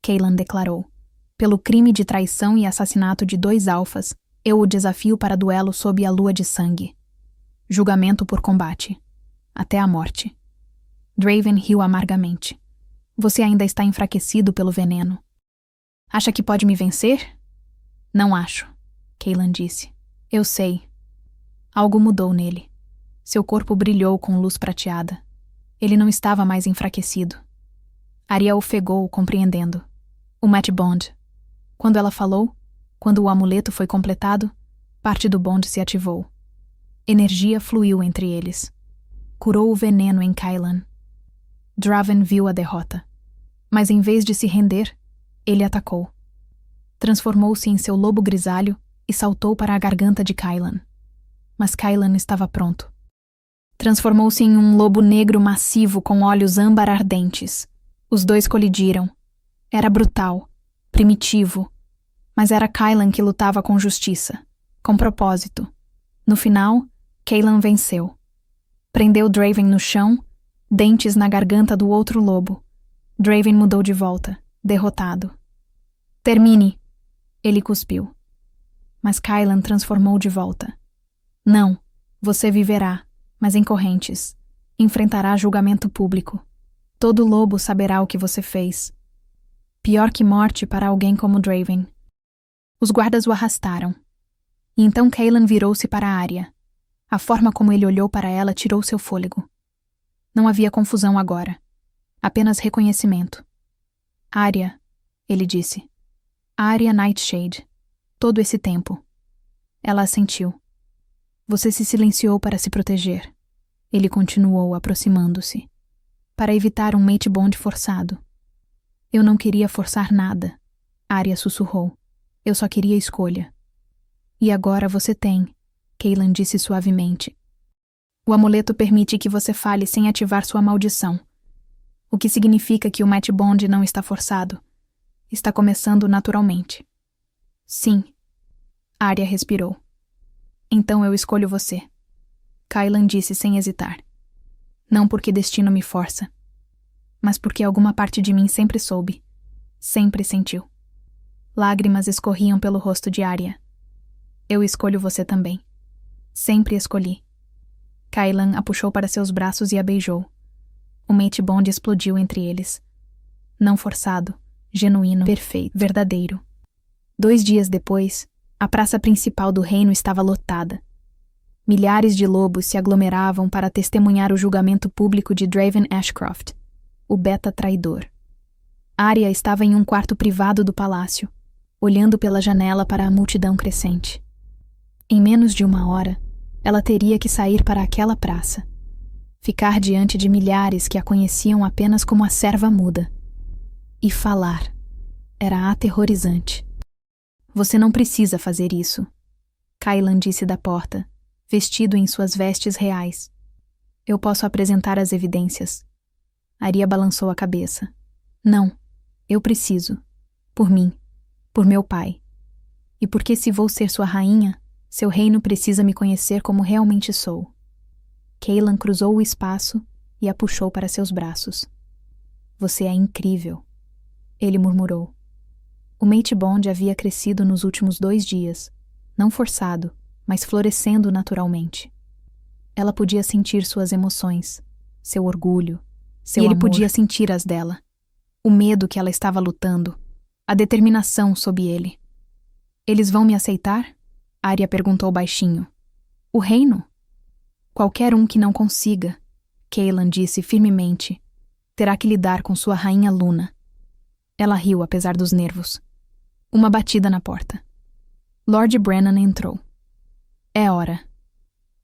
Cailan declarou. Pelo crime de traição e assassinato de 2 alfas, eu o desafio para duelo sob a lua de sangue. Julgamento por combate. Até a morte. Draven riu amargamente. Você ainda está enfraquecido pelo veneno. Acha que pode me vencer? Não acho, Cailan disse. Eu sei. Algo mudou nele. Seu corpo brilhou com luz prateada. Ele não estava mais enfraquecido. Aria ofegou, compreendendo. O Matt Bond. Quando ela falou, quando o amuleto foi completado, Parte do bonde se ativou. Energia fluiu entre eles. Curou o veneno em Kylan. Draven viu a derrota. Mas em vez de se render, ele atacou. Transformou-se em seu lobo grisalho e saltou para a garganta de Kylan. Mas Kylan estava pronto. Transformou-se em um lobo negro massivo com olhos âmbar ardentes. Os dois colidiram. Era brutal, primitivo, mas era Kylan que lutava com justiça, com propósito. No final, Kylan venceu. Prendeu Draven no chão, dentes na garganta do outro lobo. Draven mudou de volta, derrotado. Termine! Ele cuspiu. Mas Kylan transformou de volta. Não, você viverá, mas em correntes. Enfrentará julgamento público. Todo lobo saberá o que você fez. Pior que morte para alguém como Draven. Os guardas o arrastaram. E então Kylan virou-se para a Arya. A forma como ele olhou para ela tirou seu fôlego. Não havia confusão agora. Apenas reconhecimento. Arya, ele disse. Arya Nightshade. Todo esse tempo. Ela assentiu. Você se silenciou para se proteger. Ele continuou aproximando-se. Para evitar um mate bond forçado. Eu não queria forçar nada. Arya sussurrou. Eu só queria escolha. E agora você tem, Kylan disse suavemente. O amuleto permite que você fale sem ativar sua maldição. O que significa que o match bond não está forçado. Está começando naturalmente. Sim. Arya respirou. Então eu escolho você. Kylan disse sem hesitar. Não porque destino me força, mas porque alguma parte de mim sempre soube, sempre sentiu. Lágrimas escorriam pelo rosto de Arya. Eu escolho você também. Sempre escolhi. Kylan a puxou para seus braços e a beijou. O mate bond explodiu entre eles. Não forçado, genuíno, perfeito, verdadeiro. 2 dias depois, a praça principal do reino estava lotada. Milhares de lobos se aglomeravam para testemunhar o julgamento público de Draven Ashcroft, o beta traidor. Arya estava em um quarto privado do palácio, olhando pela janela para a multidão crescente. Em menos de 1 hora, ela teria que sair para aquela praça, ficar diante de milhares que a conheciam apenas como a serva muda. E falar. Era aterrorizante. Você não precisa fazer isso, Kylan disse da porta, vestido em suas vestes reais. Eu posso apresentar as evidências. Arya balançou a cabeça. Não, eu preciso. Por mim, por meu pai. E porque se vou ser sua rainha, seu reino precisa me conhecer como realmente sou. Kylan cruzou o espaço e a puxou para seus braços. Você é incrível, ele murmurou. O mate bond havia crescido nos últimos 2 dias, não forçado, mas florescendo naturalmente. Ela podia sentir suas emoções, seu orgulho, seu amor. E ele podia sentir as dela. O medo que ela estava lutando, a determinação sob ele. Eles vão me aceitar? Arya perguntou baixinho. O reino? Qualquer um que não consiga, Kylan disse firmemente, terá que lidar com sua rainha Luna. Ela riu apesar dos nervos. Uma batida na porta. Lord Brennan entrou. É hora.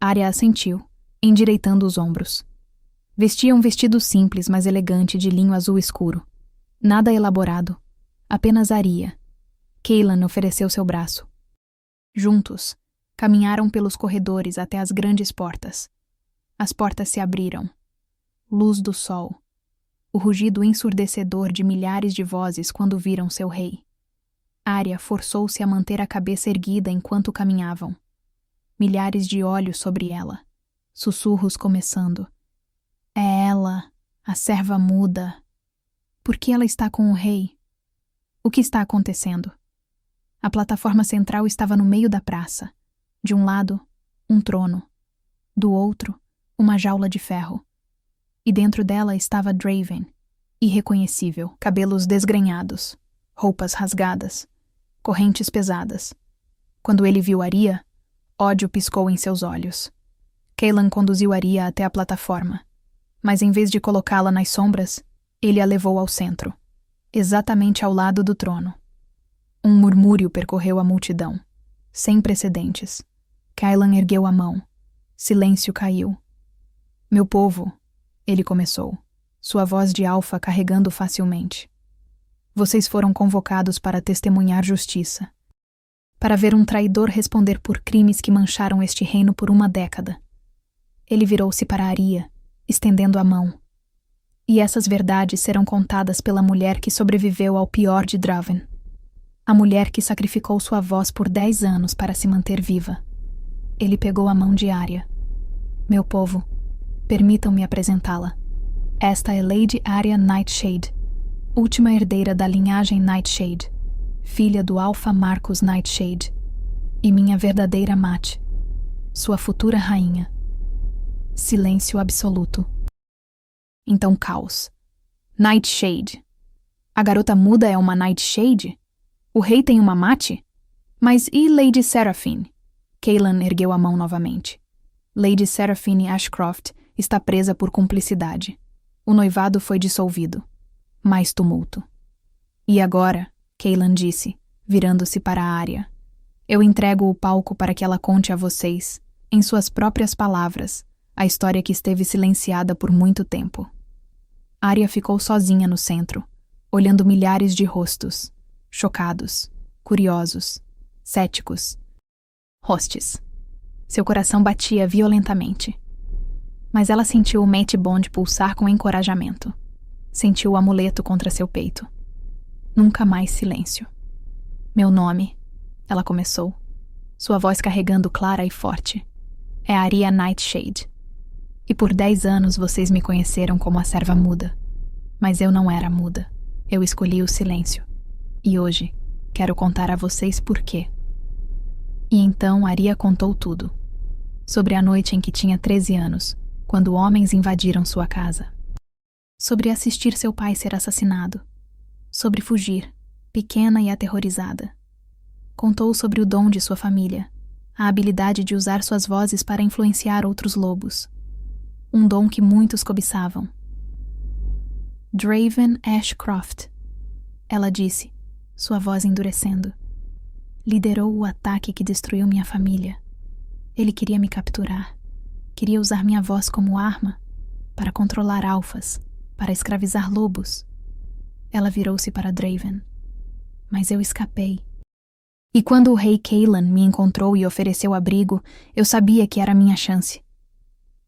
Arya assentiu, endireitando os ombros. Vestia um vestido simples, mas elegante de linho azul escuro. Nada elaborado. Apenas Arya. Kylan ofereceu seu braço. Juntos, caminharam pelos corredores até as grandes portas. As portas se abriram. Luz do sol. O rugido ensurdecedor de milhares de vozes quando viram seu rei. Arya forçou-se a manter a cabeça erguida enquanto caminhavam. Milhares de olhos sobre ela. Sussurros começando. É ela, a serva muda. Por que ela está com o rei? O que está acontecendo? A plataforma central estava no meio da praça. De um lado, um trono. Do outro, uma jaula de ferro. E dentro dela estava Draven, irreconhecível, cabelos desgrenhados, roupas rasgadas, correntes pesadas. Quando ele viu Arya, ódio piscou em seus olhos. Kylan conduziu Arya até a plataforma, mas em vez de colocá-la nas sombras, ele a levou ao centro, exatamente ao lado do trono. Um murmúrio percorreu a multidão. Sem precedentes. Kylan ergueu a mão. Silêncio caiu. Meu povo, ele começou, sua voz de alfa carregando facilmente. Vocês foram convocados para testemunhar justiça. Para ver um traidor responder por crimes que mancharam este reino por uma década. Ele virou-se para Aria, estendendo a mão. E essas verdades serão contadas pela mulher que sobreviveu ao pior de Draven. A mulher que sacrificou sua voz por 10 anos para se manter viva. Ele pegou a mão de Aria. Meu povo, permitam-me apresentá-la. Esta é Lady Aria Nightshade, última herdeira da linhagem Nightshade, filha do Alpha Marcus Nightshade, e minha verdadeira mate, sua futura rainha. Silêncio absoluto. Então caos. Nightshade. A garota muda é uma Nightshade? O rei tem uma mate? Mas e Lady Seraphine? Kylan ergueu a mão novamente. Lady Seraphine Ashcroft está presa por cumplicidade. O noivado foi dissolvido. Mais tumulto. E agora, Kylan disse, virando-se para a Aria, eu entrego o palco para que ela conte a vocês, em suas próprias palavras, a história que esteve silenciada por muito tempo. Aria ficou sozinha no centro, olhando milhares de rostos, chocados, curiosos, céticos. Hostes. Seu coração batia violentamente. Mas ela sentiu o mate bond pulsar com encorajamento. Sentiu o amuleto contra seu peito. Nunca mais silêncio. Meu nome, ela começou, sua voz carregando clara e forte, é Aria Nightshade. E por 10 anos vocês me conheceram como a serva muda. Mas eu não era muda. Eu escolhi o silêncio. E hoje, quero contar a vocês por quê. E então Aria contou tudo. Sobre a noite em que tinha 13 anos, quando homens invadiram sua casa. Sobre assistir seu pai ser assassinado. Sobre fugir, pequena e aterrorizada. Contou sobre o dom de sua família, a habilidade de usar suas vozes para influenciar outros lobos. Um dom que muitos cobiçavam. Draven Ashcroft, ela disse, sua voz endurecendo. Liderou o ataque que destruiu minha família. Ele queria me capturar. Queria usar minha voz como arma para controlar alfas, para escravizar lobos. Ela virou-se para Draven. Mas eu escapei. E quando o rei Kylan me encontrou e ofereceu abrigo, eu sabia que era minha chance.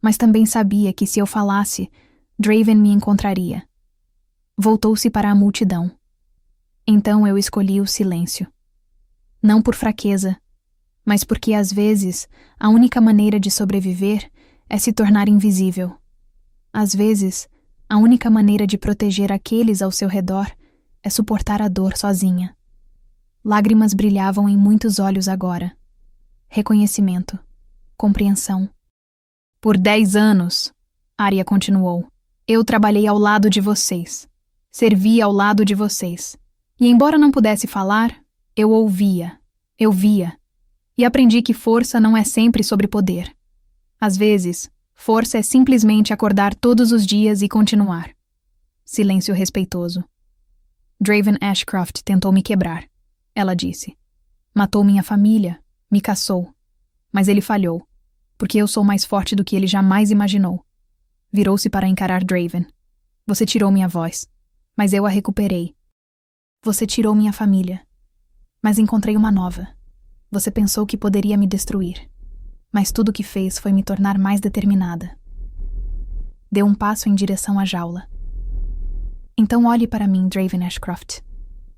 Mas também sabia que se eu falasse, Draven me encontraria. Voltou-se para a multidão. Então eu escolhi o silêncio. Não por fraqueza, mas porque às vezes a única maneira de sobreviver é se tornar invisível. Às vezes, a única maneira de proteger aqueles ao seu redor é suportar a dor sozinha. Lágrimas brilhavam em muitos olhos agora. Reconhecimento. Compreensão. Por 10 anos, Aria continuou, eu trabalhei ao lado de vocês. Servi ao lado de vocês. E embora não pudesse falar, eu ouvia, eu via. E aprendi que força não é sempre sobre poder. Às vezes, força é simplesmente acordar todos os dias e continuar. Silêncio respeitoso. Draven Ashcroft tentou me quebrar, ela disse. Matou minha família, me caçou. Mas ele falhou, porque eu sou mais forte do que ele jamais imaginou. Virou-se para encarar Draven. Você tirou minha voz, mas eu a recuperei. Você tirou minha família, mas encontrei uma nova. Você pensou que poderia me destruir, mas tudo o que fez foi me tornar mais determinada. Deu um passo em direção à jaula. Então olhe para mim, Draven Ashcroft.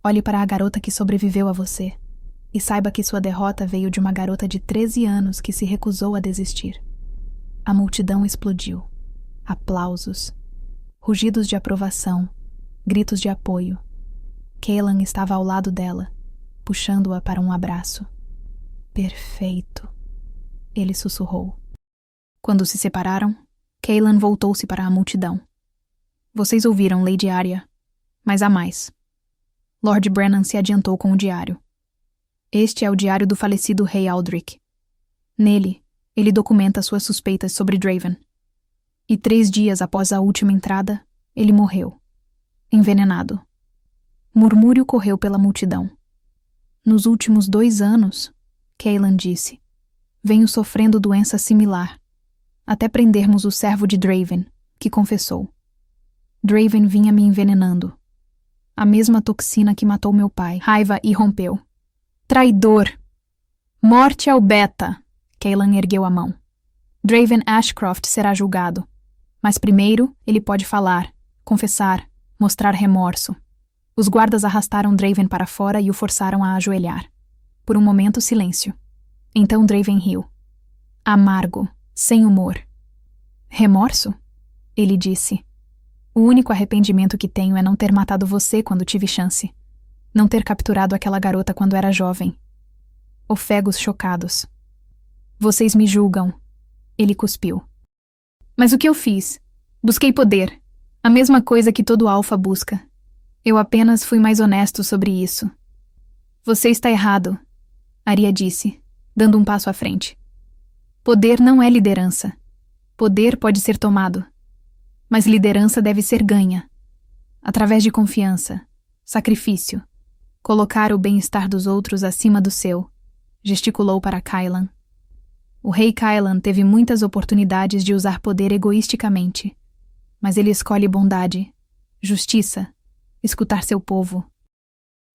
Olhe para a garota que sobreviveu a você. E saiba que sua derrota veio de uma garota de 13 anos que se recusou a desistir. A multidão explodiu. Aplausos. Rugidos de aprovação. Gritos de apoio. Kylan estava ao lado dela, puxando-a para um abraço. Perfeito, ele sussurrou. Quando se separaram, Kylan voltou-se para a multidão. Vocês ouviram, Lady Aria, mas há mais. Lord Brennan se adiantou com o diário. Este é o diário do falecido rei Aldric. Nele, ele documenta suas suspeitas sobre Draven. E 3 dias após a última entrada, ele morreu. Envenenado. Murmúrio correu pela multidão. Nos últimos 2 anos, Cailan disse. Venho sofrendo doença similar, até prendermos o servo de Draven, que confessou. Draven vinha me envenenando. A mesma toxina que matou meu pai. Raiva irrompeu. Traidor! Morte ao Beta! Cailan ergueu a mão. Draven Ashcroft será julgado. Mas primeiro ele pode falar, confessar, mostrar remorso. Os guardas arrastaram Draven para fora e o forçaram a ajoelhar. Por um momento, silêncio. Então Draven riu. Amargo, sem humor. Remorso? Ele disse. O único arrependimento que tenho é não ter matado você quando tive chance. Não ter capturado aquela garota quando era jovem. Ofegos chocados. Vocês me julgam. Ele cuspiu. Mas o que eu fiz? Busquei poder. A mesma coisa que todo alfa busca. Eu apenas fui mais honesto sobre isso. Você está errado, Arya disse, dando um passo à frente. Poder não é liderança. Poder pode ser tomado. Mas liderança deve ser ganha. Através de confiança, sacrifício, colocar o bem-estar dos outros acima do seu, gesticulou para Cailan. O rei Cailan teve muitas oportunidades de usar poder egoisticamente, mas ele escolhe bondade, justiça, escutar seu povo.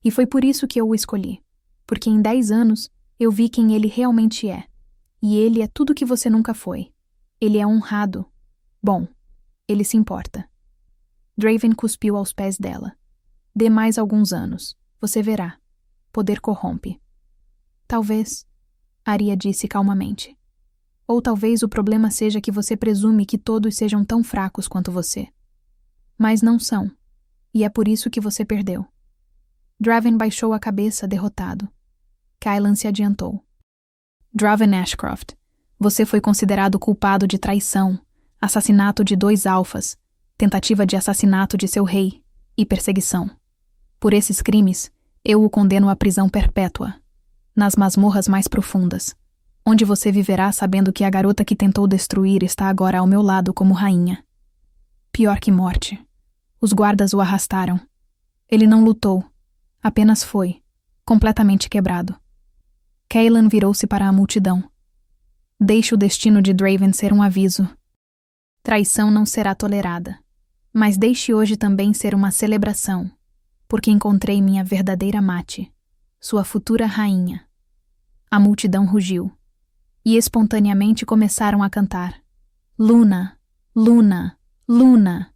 E foi por isso que eu o escolhi, porque em 10 anos eu vi quem ele realmente é. E ele é tudo que você nunca foi. Ele é honrado. Bom, ele se importa. Draven cuspiu aos pés dela. Dê mais alguns anos. Você verá. Poder corrompe. Talvez, Arya disse calmamente. Ou talvez o problema seja que você presume que todos sejam tão fracos quanto você. Mas não são. E é por isso que você perdeu. Draven baixou a cabeça, derrotado. Cailan se adiantou. Draven Ashcroft, você foi considerado culpado de traição, assassinato de 2 alfas, tentativa de assassinato de seu rei e perseguição. Por esses crimes, eu o condeno à prisão perpétua, nas masmorras mais profundas, onde você viverá sabendo que a garota que tentou destruir está agora ao meu lado como rainha. Pior que morte. Os guardas o arrastaram. Ele não lutou, apenas foi, completamente quebrado. Cailan virou-se para a multidão. Deixe o destino de Draven ser um aviso. Traição não será tolerada, mas deixe hoje também ser uma celebração, porque encontrei minha verdadeira mate, sua futura rainha. A multidão rugiu, e espontaneamente começaram a cantar. Luna, Luna, Luna.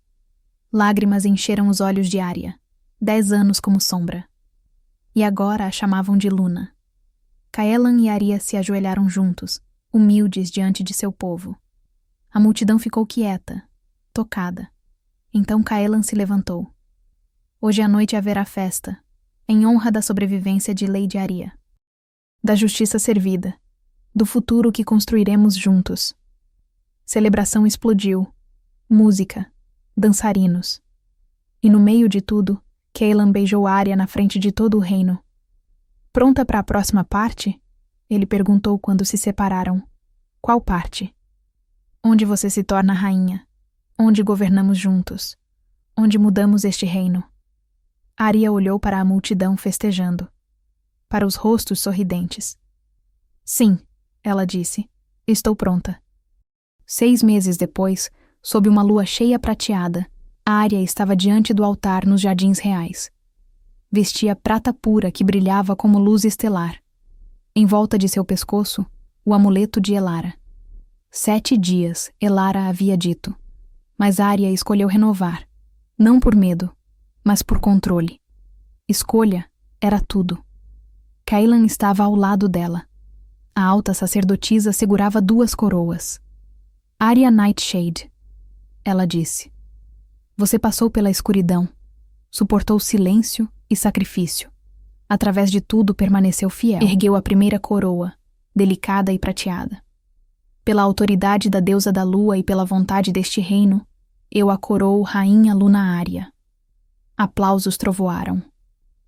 Lágrimas encheram os olhos de Arya, 10 anos como sombra. E agora a chamavam de Luna. Cailan e Arya se ajoelharam juntos, humildes diante de seu povo. A multidão ficou quieta, tocada. Então Cailan se levantou. Hoje à noite haverá festa, em honra da sobrevivência de Lady Arya, da justiça servida, do futuro que construiremos juntos. Celebração explodiu. Música, dançarinos. E no meio de tudo, Cailan beijou Arya na frente de todo o reino. Pronta para a próxima parte? Ele perguntou quando se separaram. Qual parte? Onde você se torna rainha. Onde governamos juntos. Onde mudamos este reino. Arya olhou para a multidão festejando. Para os rostos sorridentes. Sim, ela disse. Estou pronta. 6 meses depois, sob uma lua cheia prateada, Arya estava diante do altar nos Jardins Reais. Vestia prata pura que brilhava como luz estelar. Em volta de seu pescoço, o amuleto de Elara. 7 dias, Elara havia dito. Mas Arya escolheu renovar. Não por medo, mas por controle. Escolha era tudo. Cailan estava ao lado dela. A alta sacerdotisa segurava 2 coroas. Arya Nightshade, ela disse. Você passou pela escuridão, suportou silêncio e sacrifício. Através de tudo permaneceu fiel. Ergueu a primeira coroa, delicada e prateada. Pela autoridade da deusa da lua e pela vontade deste reino, eu a coroo Rainha Luna Arya. Aplausos trovoaram.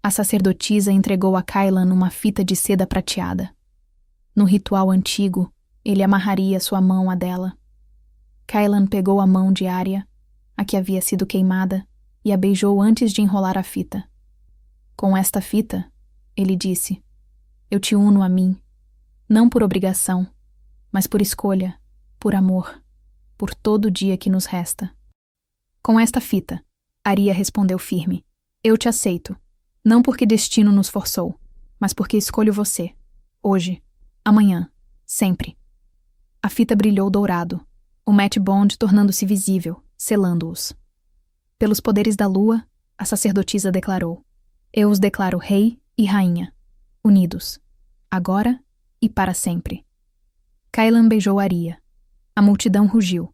A sacerdotisa entregou a Cailan uma fita de seda prateada. No ritual antigo, ele amarraria sua mão à dela. Cailan pegou a mão de Arya, a que havia sido queimada, e a beijou antes de enrolar a fita. Com esta fita, ele disse, eu te uno a mim, não por obrigação, mas por escolha, por amor, por todo o dia que nos resta. Com esta fita, Aria respondeu firme: eu te aceito, não porque destino nos forçou, mas porque escolho você, hoje, amanhã, sempre. A fita brilhou dourado, o match bond tornando-se visível, selando-os. Pelos poderes da lua, a sacerdotisa declarou: eu os declaro rei e rainha, unidos, agora e para sempre. Kailan beijou Aria. A multidão rugiu.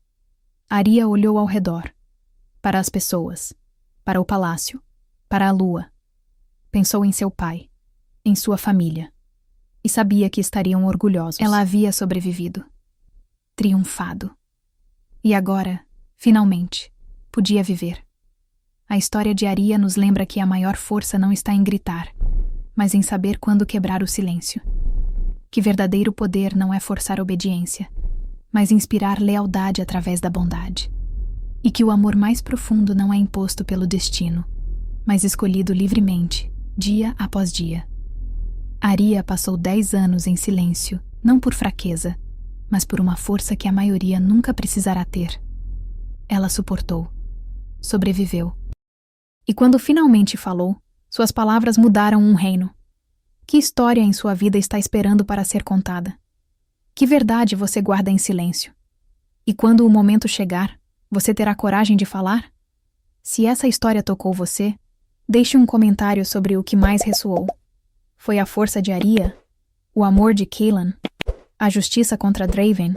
Aria olhou ao redor, para as pessoas, para o palácio, para a lua. Pensou em seu pai, em sua família, e sabia que estariam orgulhosos. Ela havia sobrevivido, triunfado. E agora, finalmente, podia viver. A história de Aria nos lembra que a maior força não está em gritar, mas em saber quando quebrar o silêncio. Que verdadeiro poder não é forçar obediência, mas inspirar lealdade através da bondade. E que o amor mais profundo não é imposto pelo destino, mas escolhido livremente, dia após dia. Aria passou 10 anos em silêncio, não por fraqueza, mas por uma força que a maioria nunca precisará ter. Ela suportou, sobreviveu. E quando finalmente falou, suas palavras mudaram um reino. Que história em sua vida está esperando para ser contada? Que verdade você guarda em silêncio? E quando o momento chegar, você terá coragem de falar? Se essa história tocou você, deixe um comentário sobre o que mais ressoou. Foi a força de Aria? O amor de Kailan? A justiça contra Draven?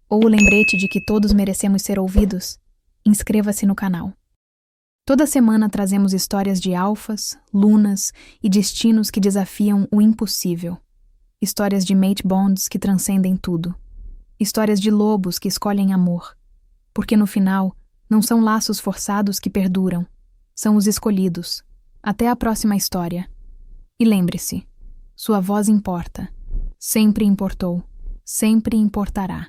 Ou o lembrete de que todos merecemos ser ouvidos? Inscreva-se no canal. Toda semana trazemos histórias de alfas, lunas e destinos que desafiam o impossível. Histórias de mate bonds que transcendem tudo. Histórias de lobos que escolhem amor. Porque no final, não são laços forçados que perduram. São os escolhidos. Até a próxima história. E lembre-se, sua voz importa. Sempre importou. Sempre importará.